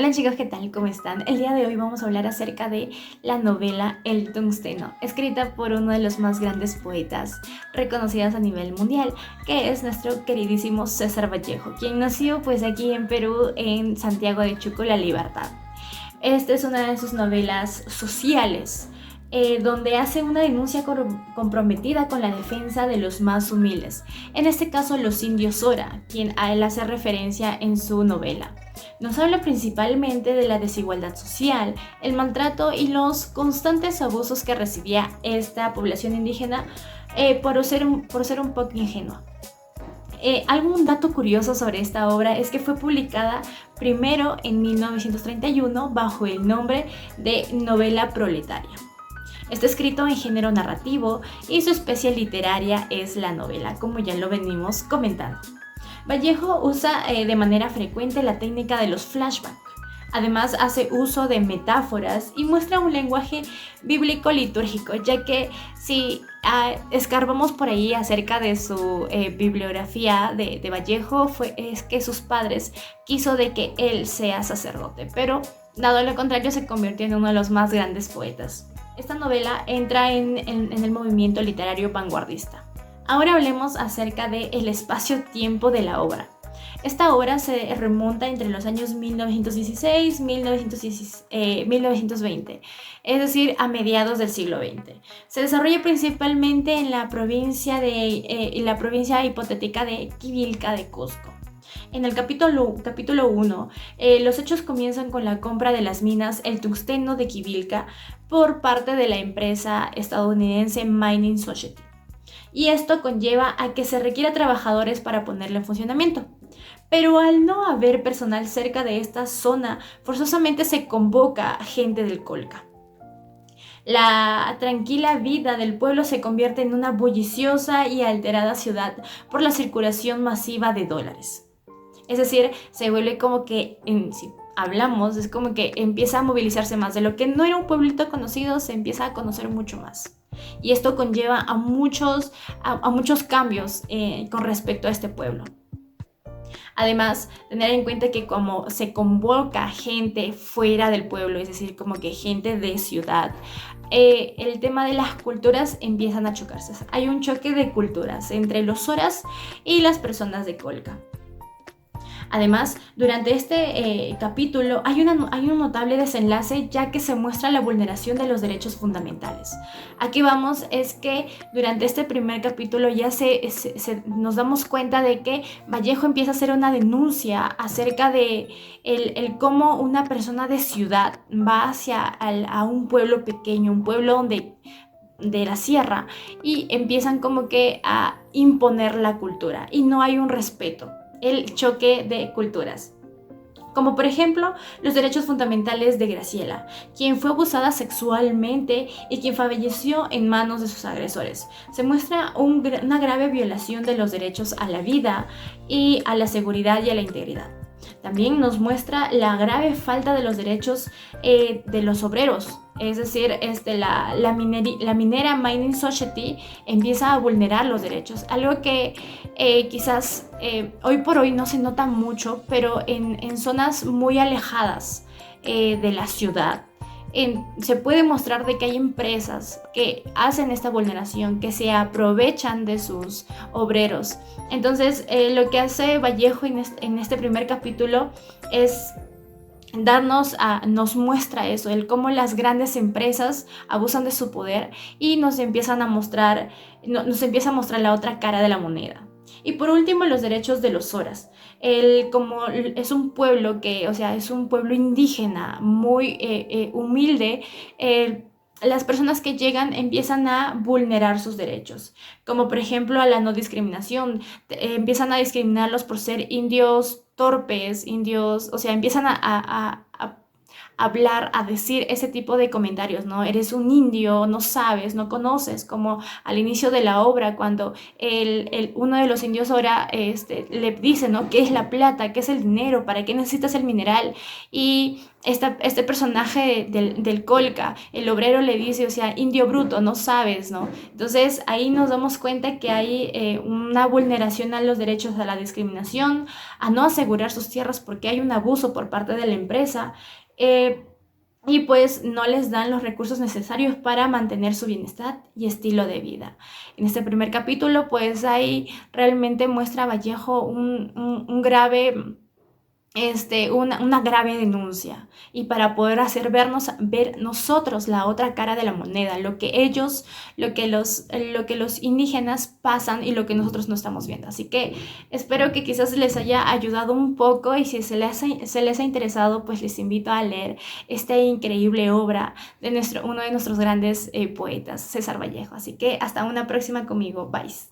Hola chicos, ¿qué tal? ¿Cómo están? El día de hoy vamos a hablar acerca de la novela El Tungsteno, escrita por uno de los más grandes poetas reconocidos a nivel mundial, que es nuestro queridísimo César Vallejo, quien nació pues aquí en Perú, en Santiago de Chuco, La Libertad. Esta es una de sus novelas sociales, donde hace una denuncia comprometida con la defensa de los más humildes, en este caso los indios Sora, quien a él hace referencia en su novela. Nos habla principalmente de la desigualdad social, el maltrato y los constantes abusos que recibía esta población indígena por ser un poco ingenua. Algún dato curioso sobre esta obra es que fue publicada primero en 1931 bajo el nombre de Novela Proletaria. Está escrito en género narrativo y su especie literaria es la novela, como ya lo venimos comentando. Vallejo usa de manera frecuente la técnica de los flashbacks. Además hace uso de metáforas y muestra un lenguaje bíblico litúrgico, ya que si escarbamos por ahí acerca de su bibliografía de Vallejo, es que sus padres quiso de que él sea sacerdote, pero dado lo contrario se convirtió en uno de los más grandes poetas. Esta novela entra en el movimiento literario vanguardista. Ahora hablemos acerca del espacio-tiempo de la obra. Esta obra se remonta entre los años 1916 y 1920, es decir, a mediados del siglo XX. Se desarrolla principalmente en la provincia hipotética de Quivilca de Cusco. En el capítulo 1, los hechos comienzan con la compra de las minas El Tungsteno de Quivilca por parte de la empresa estadounidense Mining Society. Y esto conlleva a que se requiera trabajadores para ponerla en funcionamiento. Pero al no haber personal cerca de esta zona, forzosamente se convoca gente del Colca. La tranquila vida del pueblo se convierte en una bulliciosa y alterada ciudad por la circulación masiva de dólares. Es decir, se vuelve como que, si hablamos, es como que empieza a movilizarse más. De lo que no era un pueblito conocido, se empieza a conocer mucho más. Y esto conlleva a muchos cambios con respecto a este pueblo. Además, tener en cuenta que como se convoca gente fuera del pueblo, es decir, como que gente de ciudad, el tema de las culturas empiezan a chocarse. Hay un choque de culturas entre los Soras y las personas de Colca. Además, durante este capítulo hay un notable desenlace, ya que se muestra la vulneración de los derechos fundamentales. Aquí vamos, es que durante este primer capítulo ya nos damos cuenta de que Vallejo empieza a hacer una denuncia acerca de el cómo una persona de ciudad va a un pueblo pequeño, un pueblo de la sierra, y empiezan como que a imponer la cultura y no hay un respeto. El choque de culturas, como por ejemplo los derechos fundamentales de Graciela, quien fue abusada sexualmente y quien falleció en manos de sus agresores. Se muestra una grave violación de los derechos a la vida y a la seguridad y a la integridad. También nos muestra la grave falta de los derechos de los obreros, es decir, la minera Mining Society empieza a vulnerar los derechos, algo que quizás hoy por hoy no se nota mucho, pero en zonas muy alejadas de la ciudad, se puede mostrar de que hay empresas que hacen esta vulneración, que se aprovechan de sus obreros. Entonces, lo que hace Vallejo en este primer capítulo es nos muestra eso, el cómo las grandes empresas abusan de su poder y nos empieza a mostrar la otra cara de la moneda. Y por último, los derechos de los Soras. Como es un pueblo es un pueblo indígena muy humilde, las personas que llegan empiezan a vulnerar sus derechos, como por ejemplo a la no discriminación. Empiezan a discriminarlos por ser indios torpes, indios, empiezan a hablar, a decir ese tipo de comentarios, ¿no? Eres un indio, no sabes, no conoces, como al inicio de la obra, cuando uno de los indios ahora le dice, ¿no? ¿Qué es la plata? ¿Qué es el dinero? ¿Para qué necesitas el mineral? Y este personaje del Colca, el obrero le dice, o sea, indio bruto, no sabes, ¿no? Entonces ahí nos damos cuenta que hay una vulneración a los derechos, a la discriminación, a no asegurar sus tierras porque hay un abuso por parte de la empresa. Y pues no les dan los recursos necesarios para mantener su bienestar y estilo de vida. En este primer capítulo, pues ahí realmente muestra Vallejo un grave una grave denuncia, y para poder hacer ver nosotros la otra cara de la moneda, lo que ellos, lo que los indígenas pasan y lo que nosotros no estamos viendo. Así que espero que quizás les haya ayudado un poco, y si se les ha interesado, pues les invito a leer esta increíble obra de uno de nuestros grandes poetas, César Vallejo. Así que hasta una próxima conmigo. Bye.